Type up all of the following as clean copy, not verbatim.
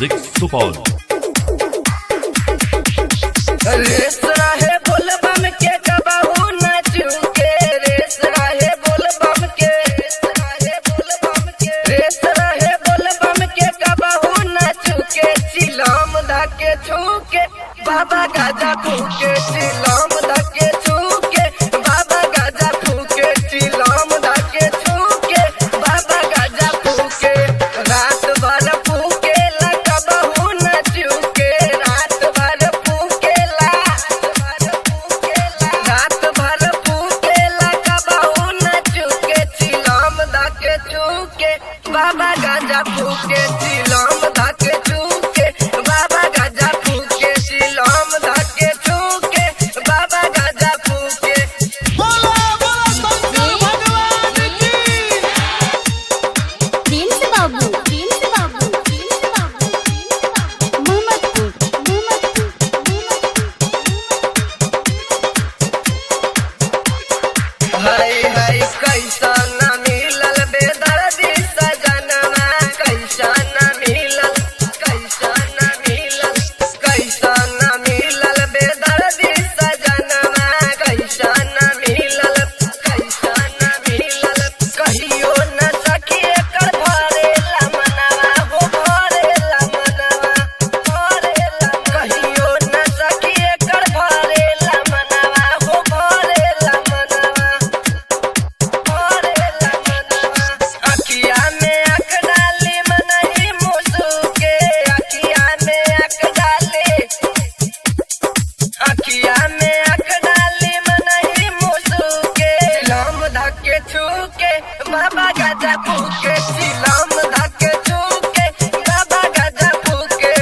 Music Supaul. रेस रहे बोल बम के कबहू नाचू के, रेस रहे बोल बम के, रेस रहे बोल बम के कबहू नाचू के, चिलम धके छू के बाबा गाजा फूके, चिलम धके छू के बाबा गाजा फूके, चिलम धके छू के बाबा गाजा फूके, रात भर फूके ला कबहू नाचू के, रात भर फूके ला, रात भर फूके ला कबहू नाचू के, चिलम धके छू के बाबा गाजा फूके, चिलम धके छू के बाबा गाजा फूके, चिलम धके छू के बाबा गाजा फूके। प्रिंस बाबू मोहम्मदपुर हाय हाय कैसा न मिलल बेदर्दी सजनवा, कैसा न मिलल, कैसा न मिलल, कैसा न मिलल बेदर्दी सजनवा, कैसा न मिलल, कैसा न मिलल, कहियो न सखी एकर भरेला मनवा हो, भरेला मनवा, भरेला, कहियो न सखी एकर भरेला मनवा हो, भरेला मनवा, भरेला मनवा। अखिया में आँख डाली मनही मुसुके, अखिया में आँख डाली, अखिया में आँख डाली मनही मुसुके, चिलम धके छूके बाबा गाजा फूके, चिलम धके छूके बाबा गाजा फूके।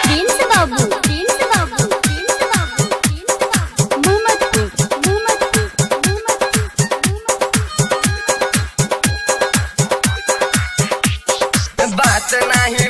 प्रिंस बाबू मोहम्मदपुर बात नहीं